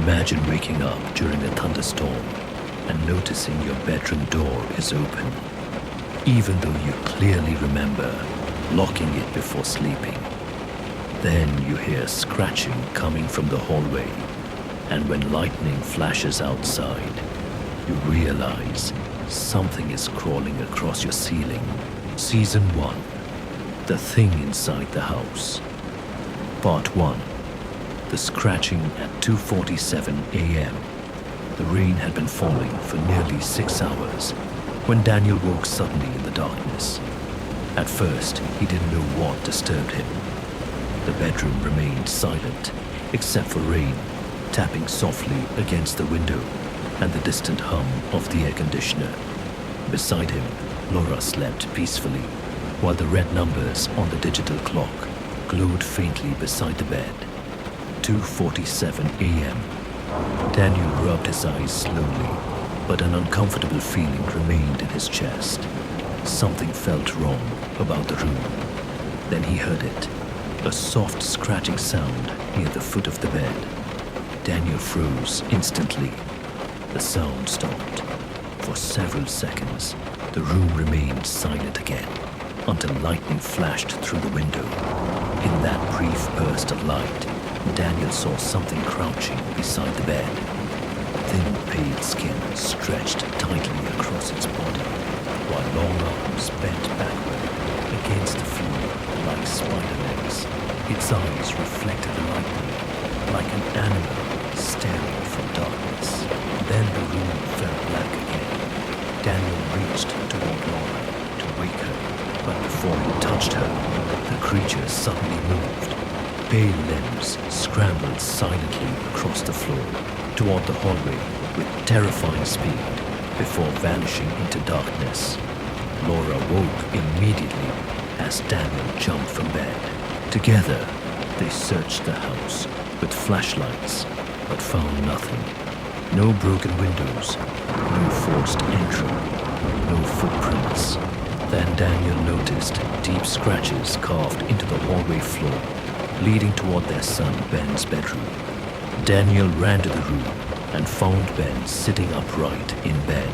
Imagine waking up during a thunderstorm and noticing your bedroom door is open, even though you clearly remember locking it before sleeping. Then you hear scratching coming from the hallway, and when lightning flashes outside, you realize something is crawling across your ceiling. Season 1, The Thing Inside the House. Part 1, The Scratching at 2:47 a.m. The rain had been falling for nearly 6 hours when Daniel woke suddenly in the darkness. At first, he didn't know what disturbed him. The bedroom remained silent, except for rain tapping softly against the window and the distant hum of the air conditioner. Beside him, Laura slept peacefully, while the red numbers on the digital clock glowed faintly beside the bed. 2:47 a.m. Daniel rubbed his eyes slowly, but an uncomfortable feeling remained in his chest. Something felt wrong about the room. Then he heard it, a soft scratching sound near the foot of the bed. Daniel froze instantly. The sound stopped. For several seconds, the room remained silent again, until lightning flashed through the window. In that brief burst of light, Daniel saw something crouching beside the bed. Thin, pale skin stretched tightly across its body, while long arms bent backward against the floor like spider legs. Its eyes reflected the lightning, like an animal staring from darkness. Then the room fell black again. Daniel reached toward Laura to wake her, but before he touched her, the creature suddenly moved. Pale limbs scrambled silently across the floor toward the hallway with terrifying speed before vanishing into darkness. Laura woke immediately as Daniel jumped from bed. Together, they searched the house with flashlights, but found nothing. No broken windows, no forced entry, no footprints. Then Daniel noticed deep scratches carved into the hallway floor, leading toward their son Ben's bedroom. Daniel ran to the room and found Ben sitting upright in bed,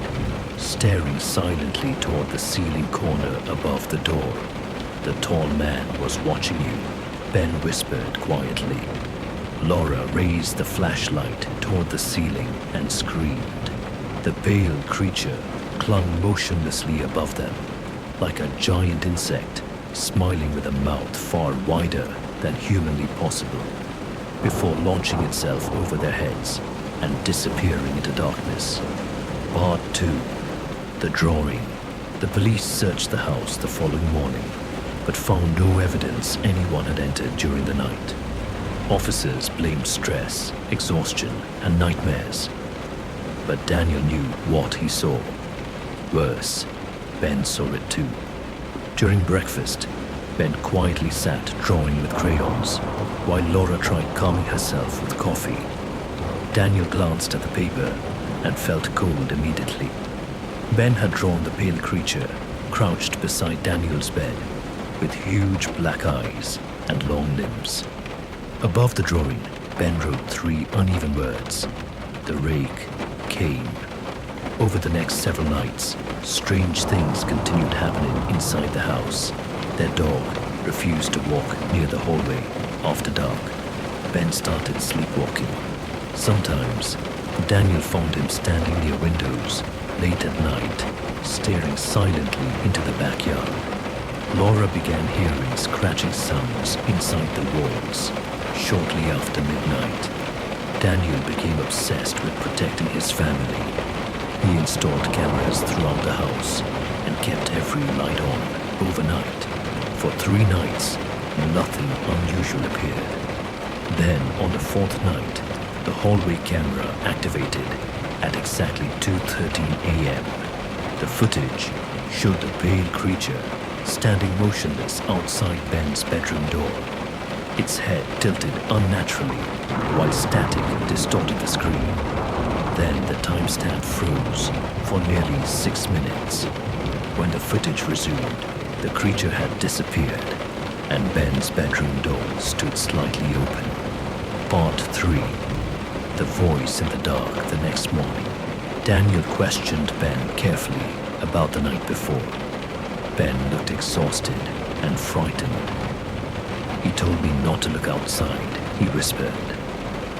staring silently toward the ceiling corner above the door. "The tall man was watching you," Ben whispered quietly. Laura raised the flashlight toward the ceiling and screamed. The pale creature clung motionlessly above them, like a giant insect, smiling with a mouth far wider than humanly possible, before launching itself over their heads and disappearing into darkness. Part 2, The Drawing. The police searched the house the following morning, but found no evidence anyone had entered during the night. Officers blamed stress, exhaustion, and nightmares. But Daniel knew what he saw. Worse, Ben saw it too. During breakfast, Ben quietly sat drawing with crayons, while Laura tried calming herself with coffee. Daniel glanced at the paper and felt cold immediately. Ben had drawn the pale creature crouched beside Daniel's bed, with huge black eyes and long limbs. Above the drawing, Ben wrote 3 uneven words. The rake came. Over the next several nights, strange things continued happening inside the house. Their dog refused to walk near the hallway after dark. Ben started sleepwalking. Sometimes, Daniel found him standing near windows late at night, staring silently into the backyard. Laura began hearing scratching sounds inside the walls. Shortly after midnight, Daniel became obsessed with protecting his family. He installed cameras throughout the house and kept every light on overnight. For 3 nights, nothing unusual appeared. Then, on the 4th night, the hallway camera activated at exactly 2:13 a.m. The footage showed the pale creature standing motionless outside Ben's bedroom door. Its head tilted unnaturally, while static distorted the screen. Then the timestamp froze for nearly 6 minutes. When the footage resumed, the creature had disappeared, and Ben's bedroom door stood slightly open. Part 3, the voice in the dark the next morning, Daniel questioned Ben carefully about the night before. Ben looked exhausted and frightened. "He told me not to look outside," he whispered.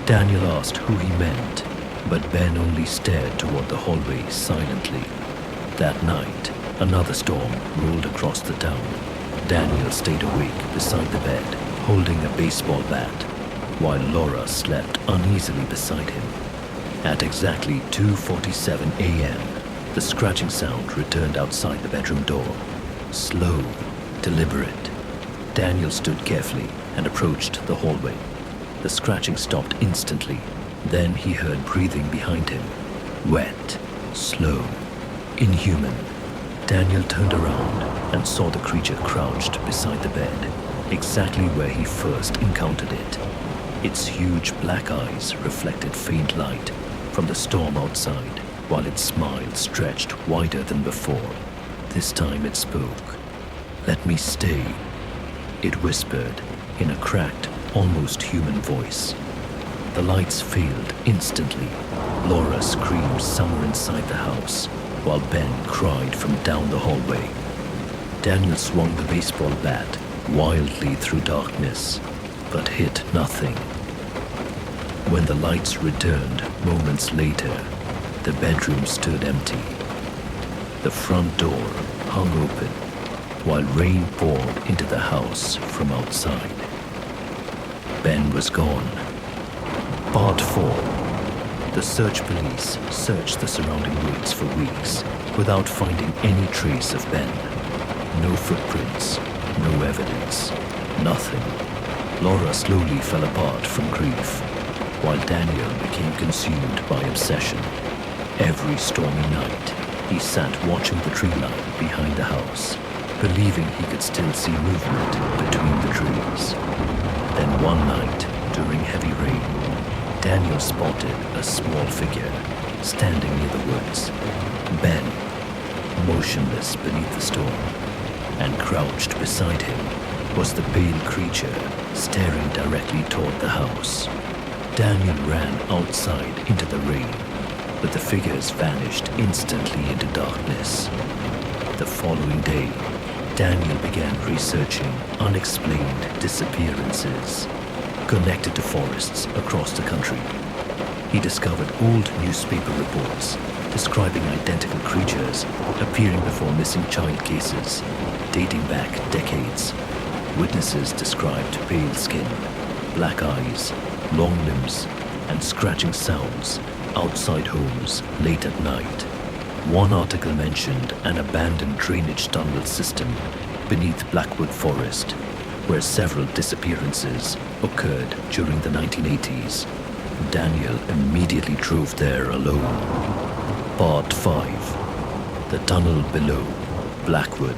Daniel asked who he meant, but Ben only stared toward the hallway silently. That night, another storm rolled across the town. Daniel stayed awake beside the bed, holding a baseball bat, while Laura slept uneasily beside him. At exactly 2:47 a.m., the scratching sound returned outside the bedroom door. Slow, deliberate. Daniel stood carefully and approached the hallway. The scratching stopped instantly. Then he heard breathing behind him. Wet, slow, inhuman. Daniel turned around and saw the creature crouched beside the bed, exactly where he first encountered it. Its huge black eyes reflected faint light from the storm outside, while its smile stretched wider than before. This time it spoke. "Let me stay," it whispered in a cracked, almost human voice. The lights failed instantly. Laura screamed somewhere inside the house, while Ben cried from down the hallway. Daniel swung the baseball bat wildly through darkness, but hit nothing. When the lights returned moments later, the bedroom stood empty. The front door hung open, while rain poured into the house from outside. Ben was gone. Part 4. The search police searched the surrounding woods for weeks without finding any trace of Ben. No footprints, no evidence, nothing. Laura slowly fell apart from grief, while Daniel became consumed by obsession. Every stormy night, he sat watching the tree line behind the house, believing he could still see movement between the trees. Then one night, during heavy rain, Daniel spotted a small figure standing near the woods. Ben, motionless beneath the storm, and crouched beside him was the pale creature staring directly toward the house. Daniel ran outside into the rain, but the figures vanished instantly into darkness. The following day, Daniel began researching unexplained disappearances connected to forests across the country. He discovered old newspaper reports describing identical creatures appearing before missing child cases dating back decades. Witnesses described pale skin, black eyes, long limbs, and scratching sounds outside homes late at night. One article mentioned an abandoned drainage tunnel system beneath Blackwood Forest, where several disappearances occurred during the 1980s. Daniel immediately drove there alone. Part 5. The tunnel below Blackwood.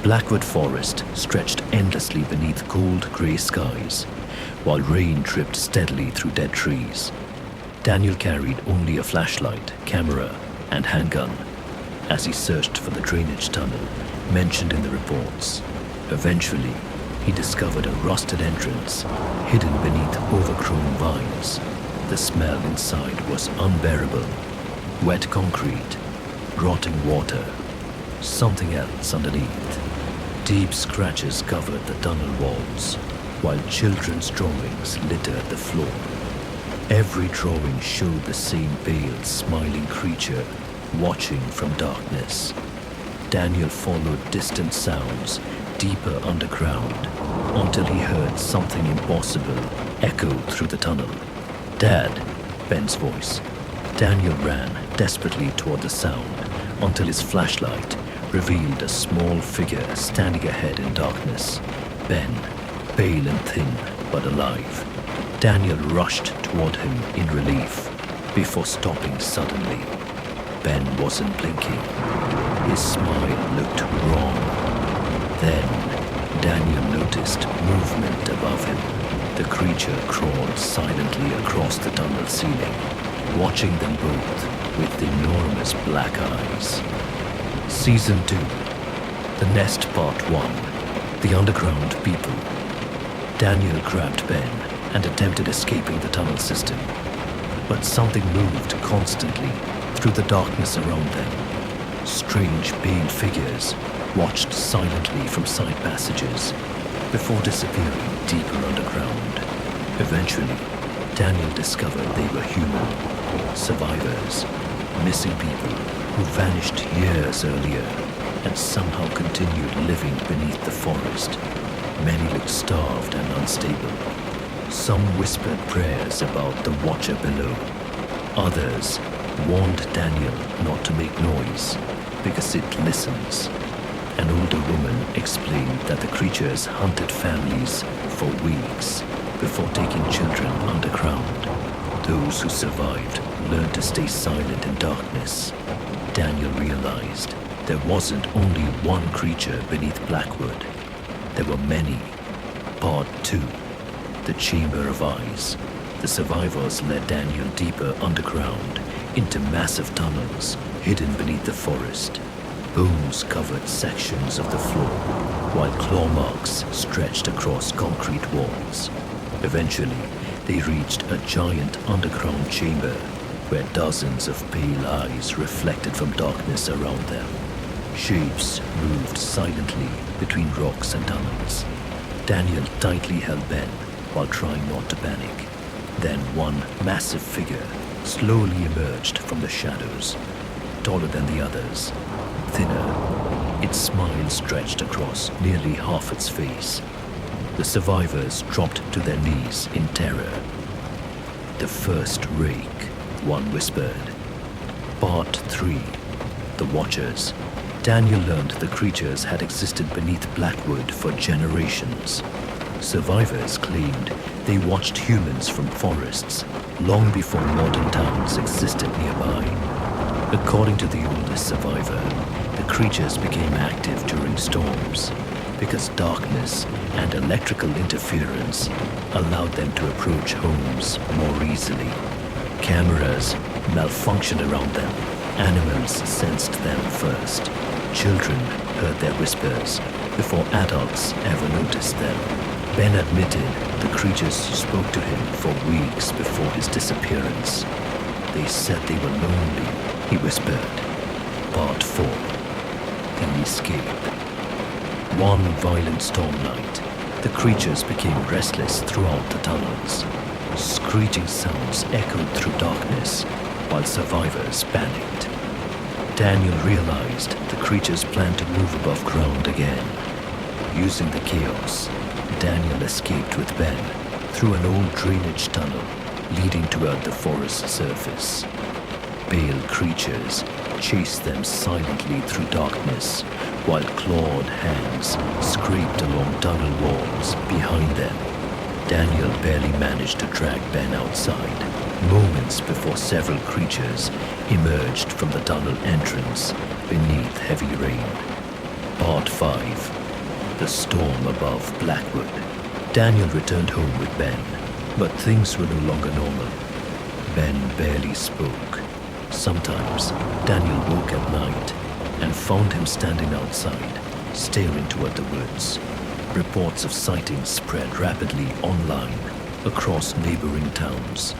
Blackwood Forest stretched endlessly beneath cold grey skies, while rain dripped steadily through dead trees. Daniel carried only a flashlight, camera, and handgun as he searched for the drainage tunnel mentioned in the reports. Eventually, he discovered a rusted entrance hidden beneath overgrown vines. The smell inside was unbearable. Wet concrete, rotting water, something else underneath. Deep scratches covered the tunnel walls, while children's drawings littered the floor. Every drawing showed the same pale, smiling creature watching from darkness. Daniel followed distant sounds deeper underground until he heard something impossible echo through the tunnel. "Dad," Ben's voice. Daniel ran desperately toward the sound until his flashlight revealed a small figure standing ahead in darkness. Ben, pale and thin, but alive. Daniel rushed toward him in relief before stopping suddenly. Ben wasn't blinking. His smile looked wrong. Then Daniel noticed movement above him. The creature crawled silently across the tunnel ceiling, watching them both with enormous black eyes. Season 2. The Nest Part 1. The Underground People. Daniel grabbed Ben and attempted escaping the tunnel system. but something moved constantly through the darkness around them. Strange pale figures watched silently from side passages before disappearing deeper underground. Eventually, Daniel discovered they were human survivors, missing people who vanished years earlier and somehow continued living beneath the forest. Many looked starved and unstable. Some whispered prayers about the watcher below. Others warned Daniel not to make noise because it listens. An older woman explained that the creatures hunted families for weeks before taking children underground. Those who survived learned to stay silent in darkness. Daniel realized there wasn't only one creature beneath Blackwood. There were many. Part 2. The Chamber of Eyes. The survivors led Daniel deeper underground into massive tunnels hidden beneath the forest. Bones covered sections of the floor, while claw marks stretched across concrete walls. Eventually, they reached a giant underground chamber where dozens of pale eyes reflected from darkness around them. Shapes moved silently between rocks and tunnels. Daniel tightly held Ben while trying not to panic. Then one massive figure slowly emerged from the shadows, taller than the others, thinner. Its smile stretched across nearly half its face. The survivors dropped to their knees in terror. The first rake, one whispered. Part 3. The Watchers. Daniel learned the creatures had existed beneath Blackwood for generations. Survivors claimed they watched humans from forests long before modern towns existed nearby. According to the oldest survivor, the creatures became active during storms because darkness and electrical interference allowed them to approach homes more easily. Cameras malfunctioned around them. Animals sensed them first. Children heard their whispers before adults ever noticed them. Ben admitted the creatures spoke to him for weeks before his disappearance. They said they were lonely, he whispered. Part 4. The Escape. One violent storm night, the creatures became restless throughout the tunnels. Screeching sounds echoed through darkness while survivors panicked. Daniel realized the creatures planned to move above ground again. Using the chaos, Daniel escaped with Ben through an old drainage tunnel leading toward the forest surface. Pale creatures chased them silently through darkness while clawed hands scraped along tunnel walls behind them. Daniel barely managed to drag Ben outside, moments before several creatures emerged from the tunnel entrance beneath heavy rain. Part 5. The Storm Above Blackwood. Daniel returned home with Ben, but things were no longer normal. Ben barely spoke. Sometimes Daniel woke at night and found him standing outside, staring toward the woods. Reports of sightings spread rapidly online across neighboring towns.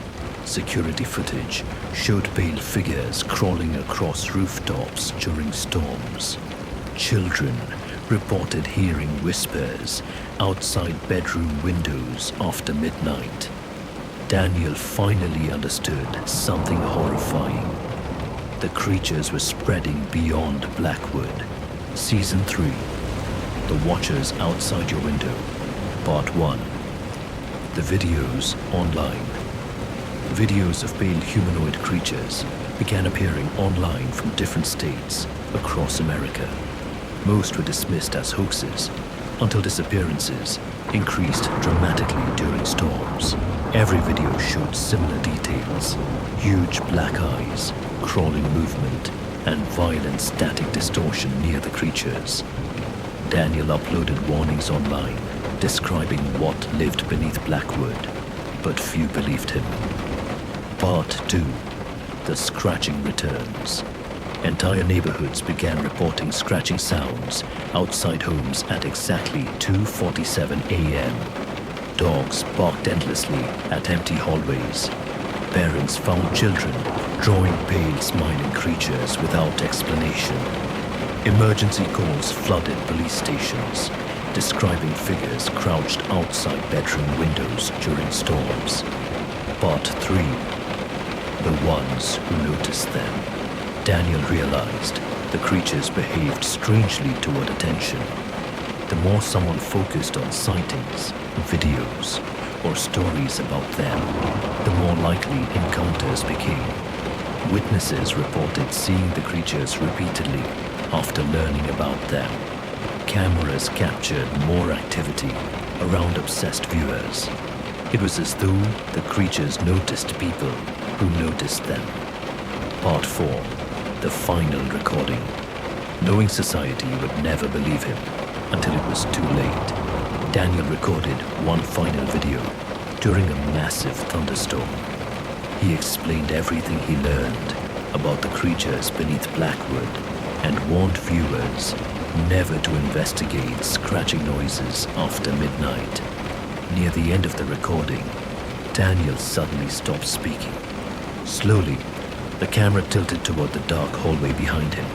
Security footage showed pale figures crawling across rooftops during storms. Children reported hearing whispers outside bedroom windows after midnight. Daniel finally understood something horrifying. The creatures were spreading beyond Blackwood. Season 3. The Watchers Outside Your Window. Part 1. The videos online. Videos of pale humanoid creatures began appearing online from different states across America. Most were dismissed as hoaxes until disappearances increased dramatically during storms. Every video showed similar details: huge black eyes, crawling movement, and violent static distortion near the creatures. Daniel uploaded warnings online describing what lived beneath Blackwood, but few believed him. Part 2. The Scratching Returns. Entire neighborhoods began reporting scratching sounds outside homes at exactly 2:47 a.m. Dogs barked endlessly at empty hallways. parents found children drawing pale, smiling creatures without explanation. Emergency calls flooded police stations, describing figures crouched outside bedroom windows during storms. Part 3. The ones who noticed them. Daniel realized the creatures behaved strangely toward attention. The more someone focused on sightings, videos, or stories about them, the more likely encounters became. Witnesses reported seeing the creatures repeatedly after learning about them. Cameras captured more activity around obsessed viewers. It was as though the creatures noticed people who noticed them. Part 4. The final recording. Knowing society would never believe him until it was too late, Daniel recorded one final video during a massive thunderstorm. He explained everything he learned about the creatures beneath Blackwood and warned viewers never to investigate scratching noises after midnight. Near the end of the recording, Daniel suddenly stopped speaking. Slowly, the camera tilted toward the dark hallway behind him.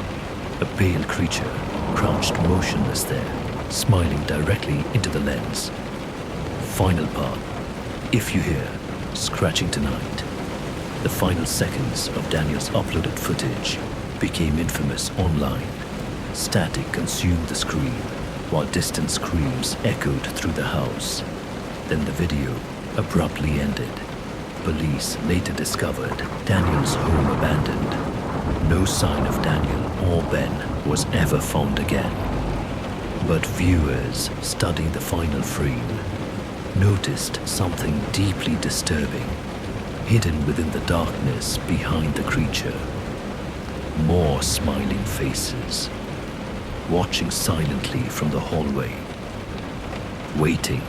A pale creature crouched motionless there, smiling directly into the lens. Final part. If you hear scratching tonight. The final seconds of Daniel's uploaded footage became infamous online. Static consumed the screen, while distant screams echoed through the house. Then the video abruptly ended. Police later discovered Daniel's home abandoned. No sign of Daniel or Ben was ever found again. But viewers studying the final frame noticed something deeply disturbing, hidden within the darkness behind the creature. More smiling faces, watching silently from the hallway, waiting